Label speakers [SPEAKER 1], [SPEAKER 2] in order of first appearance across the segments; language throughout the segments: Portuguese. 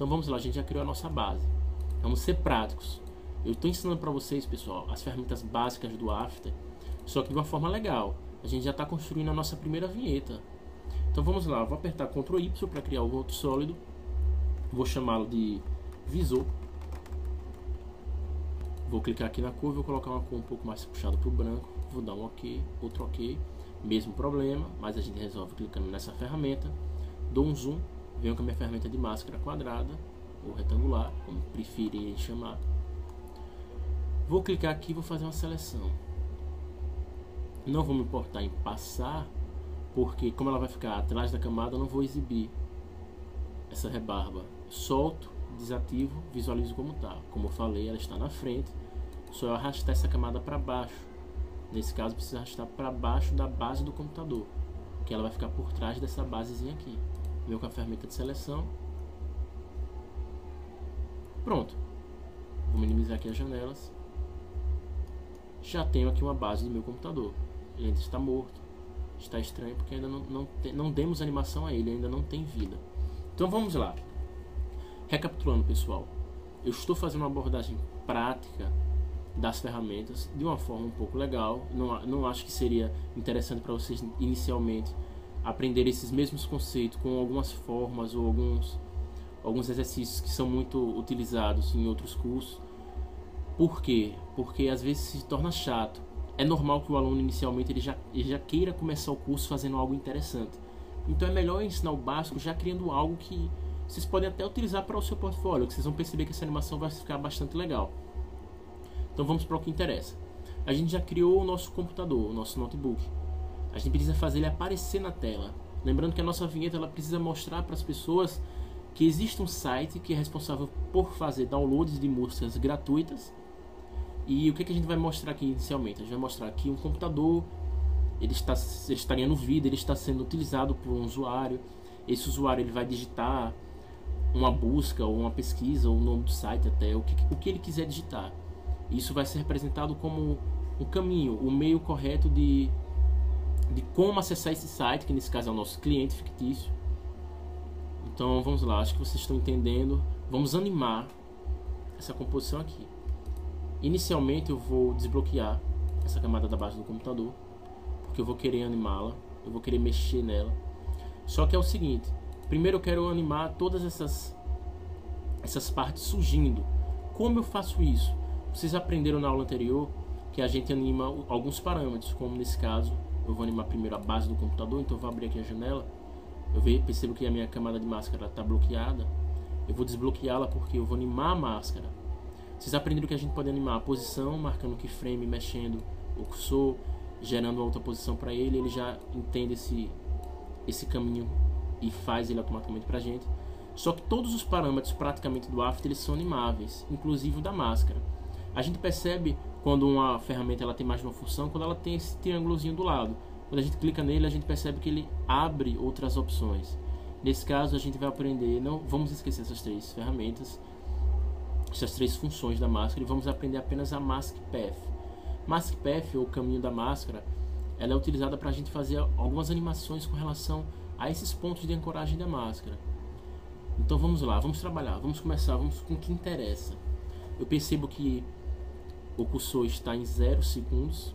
[SPEAKER 1] Então vamos lá, a gente já criou a nossa base. Vamos ser práticos. Eu estou ensinando para vocês, pessoal, as ferramentas básicas do After, só que de uma forma legal. A gente já está construindo a nossa primeira vinheta. Então vamos lá, vou apertar Ctrl Y para criar um outro sólido. Vou chamá-lo de visor. Vou clicar aqui na cor, vou colocar uma cor um pouco mais puxada para o branco. Vou dar um OK, outro OK. Mesmo problema, mas a gente resolve clicando nessa ferramenta. Dou um zoom, venho com a minha ferramenta de máscara quadrada ou retangular, como preferirem chamar. Vou clicar aqui e vou fazer uma seleção. Não vou me importar em passar, porque como ela vai ficar atrás da camada, eu não vou exibir essa rebarba. Solto, desativo, visualizo como está. Como eu falei, ela está na frente. Só eu arrastar essa camada para baixo. Nesse caso, precisa arrastar para baixo da base do computador, que ela vai ficar por trás dessa basezinha aqui. Venho com a ferramenta de seleção. Pronto. Vou minimizar aqui as janelas. Já tenho aqui uma base do meu computador. Ele ainda está morto. Está estranho porque ainda não demos animação a ele, ainda não tem vida. Então vamos lá. Recapitulando, pessoal. Eu estou fazendo uma abordagem prática das ferramentas de uma forma um pouco legal. Não acho que seria interessante para vocês inicialmente aprender esses mesmos conceitos com algumas formas ou alguns exercícios que são muito utilizados em outros cursos. Por quê? Porque às vezes se torna chato. É normal que o aluno inicialmente ele já queira começar o curso fazendo algo interessante. Então é melhor ensinar o básico já criando algo que vocês podem até utilizar para o seu portfólio, que vocês vão perceber que essa animação vai ficar bastante legal. Então vamos para o que interessa. A gente já criou o nosso computador, o nosso notebook. A gente precisa fazer ele aparecer na tela. Lembrando que a nossa vinheta ela precisa mostrar para as pessoas que existe um site que é responsável por fazer downloads de músicas gratuitas. E o que a gente vai mostrar aqui inicialmente? A gente vai mostrar aqui um computador, ele está ganhando vida, ele está sendo utilizado por um usuário. Esse usuário ele vai digitar uma busca ou uma pesquisa, ou o nome do site até, o que ele quiser digitar. Isso vai ser representado como um caminho, o meio correto de como acessar esse site, que nesse caso é o nosso cliente fictício. Então vamos lá, acho que vocês estão entendendo. Vamos animar essa composição aqui. Inicialmente eu vou desbloquear essa camada da base do computador, porque eu vou querer animá-la, eu vou querer mexer nela. Só que é o seguinte, primeiro eu quero animar todas essas partes surgindo. Como eu faço isso? Vocês aprenderam na aula anterior que a gente anima alguns parâmetros, como nesse caso eu vou animar primeiro a base do computador. Então eu vou abrir aqui a janela, percebo que a minha camada de máscara está bloqueada. Eu vou desbloqueá-la porque eu vou animar a máscara. Vocês aprenderam que a gente pode animar a posição, marcando o keyframe, mexendo o cursor, gerando uma outra posição para ele. Ele já entende esse caminho e faz ele automaticamente para a gente. Só que todos os parâmetros praticamente do After eles são animáveis, inclusive o da máscara. A gente percebe quando uma ferramenta ela tem mais de uma função, quando ela tem esse triângulozinho do lado. Quando a gente clica nele, a gente percebe que ele abre outras opções. Nesse caso, a gente vai aprender, não vamos esquecer essas três ferramentas, essas três funções da máscara, e vamos aprender apenas a Mask Path. Mask Path, ou caminho da máscara, ela é utilizada para a gente fazer algumas animações com relação a esses pontos de ancoragem da máscara. Então vamos lá, vamos trabalhar, vamos começar, vamos com o que interessa. Eu percebo que o cursor está em 0 segundos,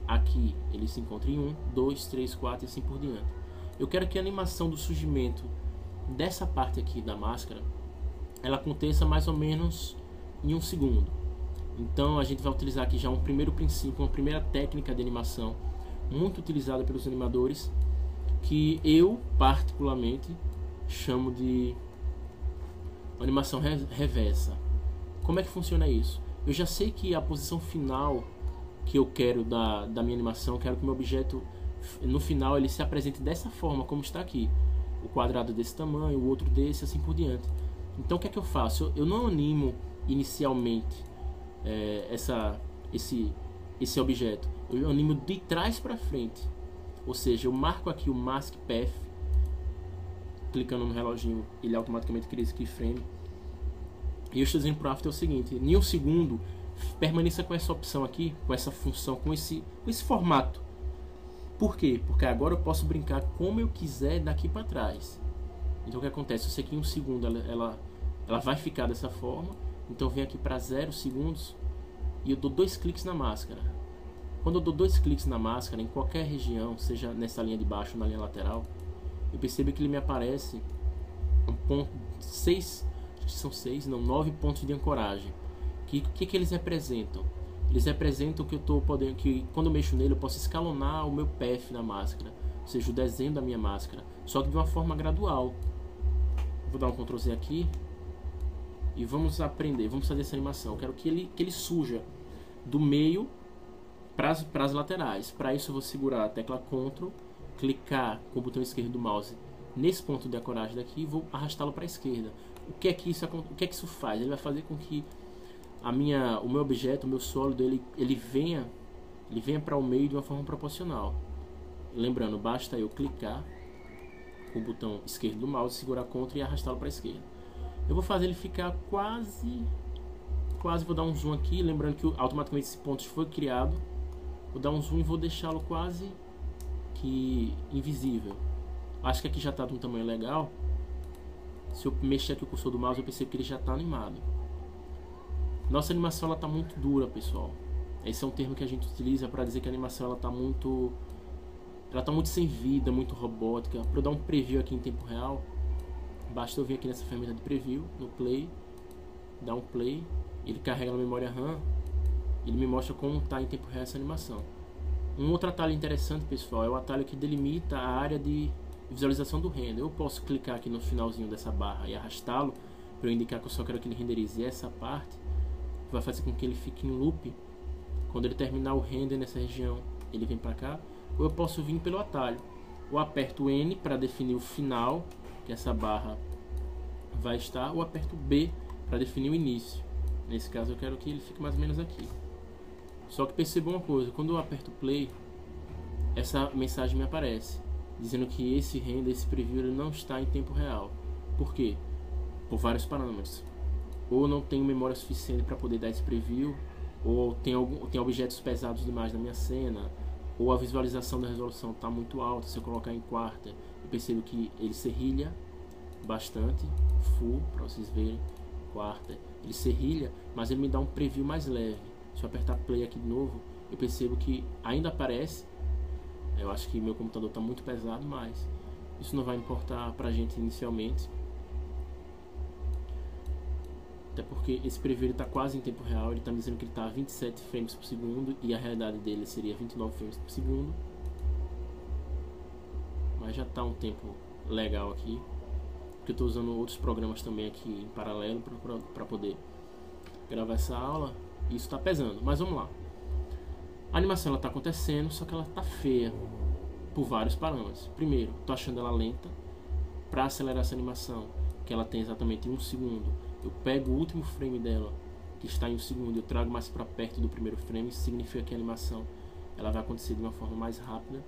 [SPEAKER 1] aqui ele se encontra em 1, 2, 3, 4 e assim por diante. Eu quero que a animação do surgimento dessa parte aqui da máscara ela aconteça mais ou menos em 1 segundo. Então a gente vai utilizar aqui já um primeiro princípio, uma primeira técnica de animação muito utilizada pelos animadores, que eu particularmente chamo de animação reversa. Como é que funciona isso? Eu já sei que a posição final que eu quero da minha animação, eu quero que o meu objeto no final ele se apresente dessa forma como está aqui, o quadrado desse tamanho, o outro desse, assim por diante. Então o que é que eu faço? Eu não animo inicialmente esse objeto, eu animo de trás para frente, ou seja, eu marco aqui o Mask Path, clicando no reloginho ele automaticamente cria esse keyframe, e eu estou dizendo para o After o seguinte: em 1 segundo permaneça com essa opção aqui, com essa função, com esse formato. Por quê? Porque agora eu posso brincar como eu quiser daqui para trás. Então o que acontece? Eu sei que em 1 segundo ela ela vai ficar dessa forma. Então eu venho aqui para 0 segundos e eu dou 2 cliques na máscara. Quando eu dou 2 cliques na máscara, em qualquer região, seja nessa linha de baixo ou na linha lateral, eu percebo que ele me aparece um ponto 6, acho que são 6, não, 9 pontos de ancoragem. Que eles representam? Eles representam que eu estou podendo, que quando eu mexo nele eu posso escalonar o meu path na máscara, ou seja, o desenho da minha máscara, só que de uma forma gradual. Vou dar um Ctrl Z aqui e vamos aprender, vamos fazer essa animação. Eu quero que ele suja do meio para as laterais. Para isso eu vou segurar a tecla Ctrl, clicar com o botão esquerdo do mouse nesse ponto de ancoragem daqui e vou arrastá-lo para a esquerda. O que é que isso faz? Ele vai fazer com que o meu objeto, o meu sólido, ele venha para o meio de uma forma proporcional. Lembrando, basta eu clicar com o botão esquerdo do mouse, segurar Ctrl e arrastá-lo para a esquerda. Eu vou fazer ele ficar quase, vou dar um zoom aqui, lembrando que automaticamente esse ponto foi criado. Vou dar um zoom e vou deixá-lo quase que invisível. Acho que aqui já está de um tamanho legal. Se eu mexer aqui o cursor do mouse, eu percebo que ele já está animado. Nossa animação está muito dura, pessoal. Esse é um termo que a gente utiliza para dizer que a animação está muito sem vida, muito robótica. Para eu dar um preview aqui em tempo real, basta eu vir aqui nessa ferramenta de preview, no play, dar um play, ele carrega na memória RAM, ele me mostra como está em tempo real essa animação. Um outro atalho interessante, pessoal, é o atalho que delimita a área de visualização do render. Eu posso clicar aqui no finalzinho dessa barra e arrastá-lo para eu indicar que eu só quero que ele renderize essa parte, que vai fazer com que ele fique em loop. Quando ele terminar o render nessa região, ele vem para cá. Ou eu posso vir pelo atalho. Ou aperto N para definir o final que essa barra vai estar, ou aperto B para definir o início. Nesse caso eu quero que ele fique mais ou menos aqui. Só que perceba uma coisa, quando eu aperto play, essa mensagem me aparece dizendo que esse render, esse preview, ele não está em tempo real. Por quê? Por vários parâmetros. Ou não tenho memória suficiente para poder dar esse preview, ou tem objetos pesados demais na minha cena, ou a visualização da resolução está muito alta. Se eu colocar em quarta, eu percebo que ele serrilha bastante, full, para vocês verem, quarta, ele serrilha, mas ele me dá um preview mais leve. Se eu apertar play aqui de novo, eu percebo que ainda aparece. Eu acho que meu computador está muito pesado, mas isso não vai importar para a gente inicialmente. Até porque esse preview está quase em tempo real, ele está me dizendo que ele está a 27 frames por segundo e a realidade dele seria 29 frames por segundo. Mas já está um tempo legal aqui, porque eu estou usando outros programas também aqui em paralelo para poder gravar essa aula. E isso está pesando, mas vamos lá. A animação está acontecendo, só que ela está feia por vários parâmetros. Primeiro, estou achando ela lenta. Para acelerar essa animação, que ela tem exatamente 1 segundo, eu pego o último frame dela, que está em 1 segundo, e eu trago mais para perto do primeiro frame. Isso significa que a animação ela vai acontecer de uma forma mais rápida.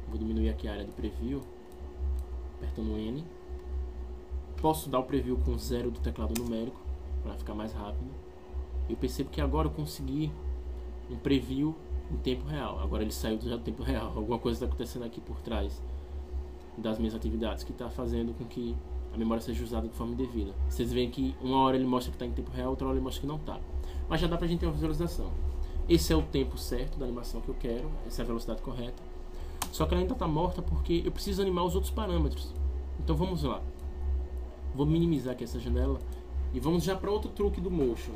[SPEAKER 1] Vou diminuir aqui a área de preview, apertando N. Posso dar o preview com 0 do teclado numérico, para ficar mais rápido. Eu percebo que agora eu consegui um preview em tempo real. Agora ele saiu já do tempo real. Alguma coisa está acontecendo aqui por trás das minhas atividades, que está fazendo com que a memória seja usada de forma indevida. Vocês veem que uma hora ele mostra que está em tempo real, outra hora ele mostra que não está. Mas já dá para a gente ter uma visualização. Esse é o tempo certo da animação que eu quero, essa é a velocidade correta. Só que ela ainda está morta porque eu preciso animar os outros parâmetros. Então vamos lá. Vou minimizar aqui essa janela e vamos já para outro truque do Motion.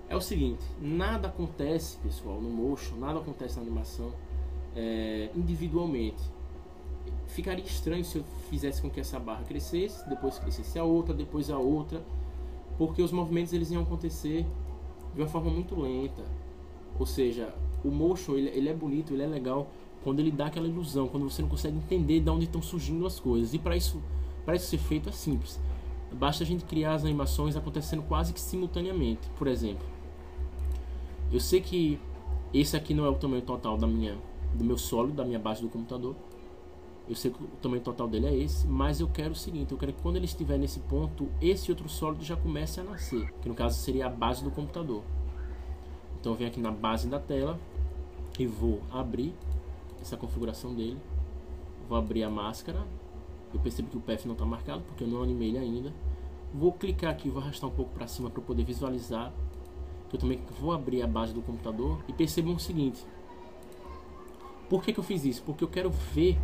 [SPEAKER 1] É o seguinte, nada acontece, pessoal, no Motion, nada acontece na animação individualmente. Ficaria estranho se eu fizesse com que essa barra crescesse, depois crescesse a outra, depois a outra, porque os movimentos eles iam acontecer de uma forma muito lenta. Ou seja, o Motion ele é bonito, ele é legal quando ele dá aquela ilusão, quando você não consegue entender de onde estão surgindo as coisas. E para isso ser feito é simples. Basta a gente criar as animações acontecendo quase que simultaneamente. Por exemplo, eu sei que esse aqui não é o tamanho total do meu sólido, da minha base do computador. Eu sei que o tamanho total dele é esse, mas eu quero o seguinte, eu quero que quando ele estiver nesse ponto, esse outro sólido já comece a nascer, que no caso seria a base do computador. Então eu venho aqui na base da tela e vou abrir essa configuração dele. Vou abrir a máscara Eu percebo que o path não está marcado porque eu não animei ele ainda. Vou clicar aqui, vou arrastar um pouco para cima para poder visualizar. Eu também vou abrir a base do computador e percebam o seguinte. Por que eu fiz isso? Porque eu quero ver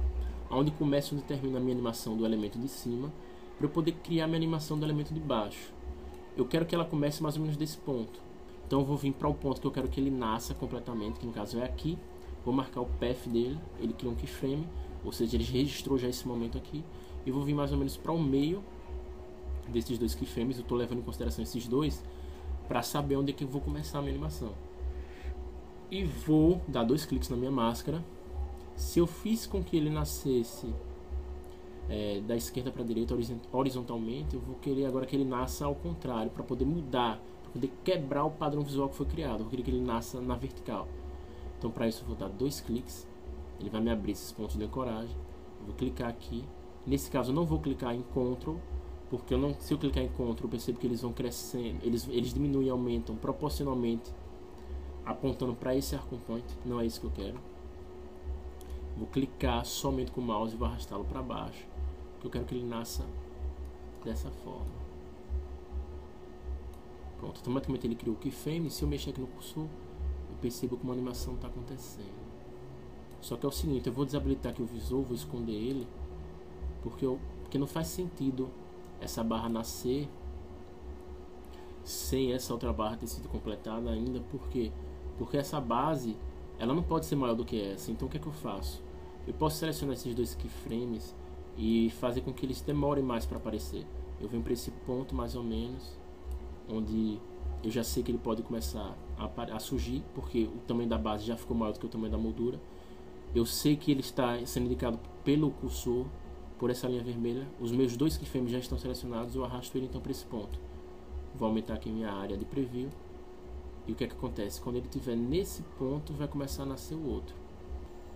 [SPEAKER 1] onde começa e onde termina a minha animação do elemento de cima, para eu poder criar minha animação do elemento de baixo. Eu quero que ela comece mais ou menos desse ponto. Então eu vou vir para o ponto que eu quero que ele nasça completamente, que no caso é aqui. Vou marcar o path dele, ele cria um keyframe, ou seja, ele registrou já esse momento aqui. E vou vir mais ou menos para o meio desses dois keyframes. Eu estou levando em consideração esses dois para saber onde é que eu vou começar a minha animação. E vou dar 2 cliques na minha máscara. Se eu fiz com que ele nascesse da esquerda para a direita horizontalmente, eu vou querer agora que ele nasça ao contrário, para poder mudar, para poder quebrar o padrão visual que foi criado. Eu vou querer que ele nasça na vertical. Então para isso eu vou dar 2 cliques. Ele vai me abrir esses pontos de ancoragem. Eu vou clicar aqui. Nesse caso eu não vou clicar em Ctrl, porque se eu clicar em Ctrl eu percebo que eles vão crescendo, eles diminuem e aumentam proporcionalmente, apontando para esse arco point. Não é isso que eu quero. Vou clicar somente com o mouse e vou arrastá-lo para baixo, porque eu quero que ele nasça dessa forma. Pronto, automaticamente ele criou o keyframe. Se eu mexer aqui no cursor, eu percebo que uma animação está acontecendo. Só que é o seguinte, eu vou desabilitar aqui o visor, vou esconder ele, porque não faz sentido essa barra nascer sem essa outra barra ter sido completada ainda. Por quê? Porque essa base, ela não pode ser maior do que essa. Então o que é que eu faço? Eu posso selecionar esses dois keyframes e fazer com que eles demorem mais para aparecer. Eu venho para esse ponto mais ou menos, onde eu já sei que ele pode começar a surgir, porque o tamanho da base já ficou maior do que o tamanho da moldura. Eu sei que ele está sendo indicado pelo cursor, por essa linha vermelha. Os meus dois keyframes já estão selecionados. Eu arrasto ele então para esse ponto. Vou aumentar aqui minha área de preview. E o que é que acontece? Quando ele estiver nesse ponto, vai começar a nascer o outro.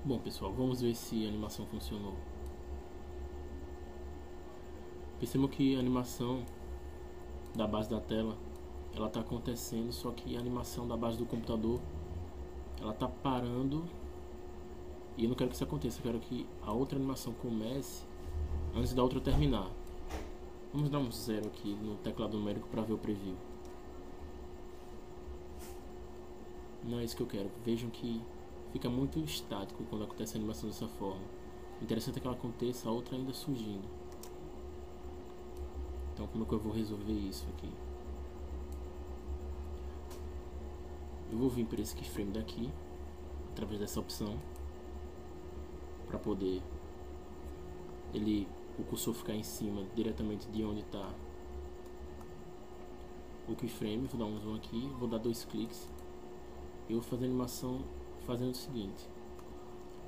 [SPEAKER 1] Bom, pessoal, vamos ver se a animação funcionou. Percebam que a animação da base da tela, ela está acontecendo, só que a animação da base do computador, ela está parando. E eu não quero que isso aconteça. Eu quero que a outra animação comece antes da outra terminar. Vamos dar um 0 aqui no teclado numérico para ver o preview. Não é isso que eu quero. Vejam que fica muito estático quando acontece a animação dessa forma. O interessante é que ela aconteça a outra ainda surgindo. Então como é que eu vou resolver isso aqui? Eu vou vir para esse keyframe daqui, através dessa opção, para poder o cursor ficar em cima diretamente de onde está o keyframe. Vou dar um zoom aqui, vou dar 2 cliques. Eu vou fazer a animação fazendo o seguinte: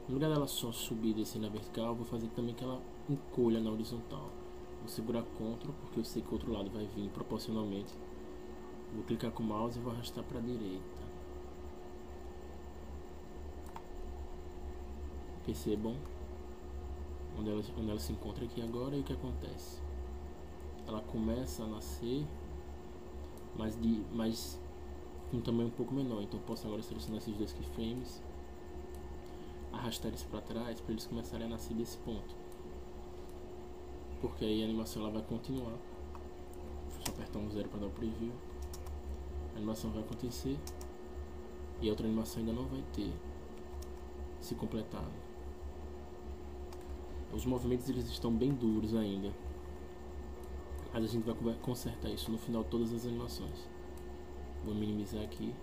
[SPEAKER 1] no lugar dela só subir e descer na vertical, vou fazer também que ela encolha na horizontal. Vou segurar Ctrl, porque eu sei que o outro lado vai vir proporcionalmente. Vou clicar com o mouse e vou arrastar para a direita. Percebam onde ela se encontra aqui agora. E o que acontece? Ela começa a nascer, mas com um tamanho um pouco menor. Então eu posso agora selecionar esses dois keyframes, arrastar eles para trás para eles começarem a nascer desse ponto, porque aí a animação ela vai continuar. Deixa eu apertar um 0 para dar o preview. A animação vai acontecer e a outra animação ainda não vai ter se completado. Os movimentos eles estão bem duros ainda, mas a gente vai consertar isso no final de todas as animações. Vou minimizar aqui.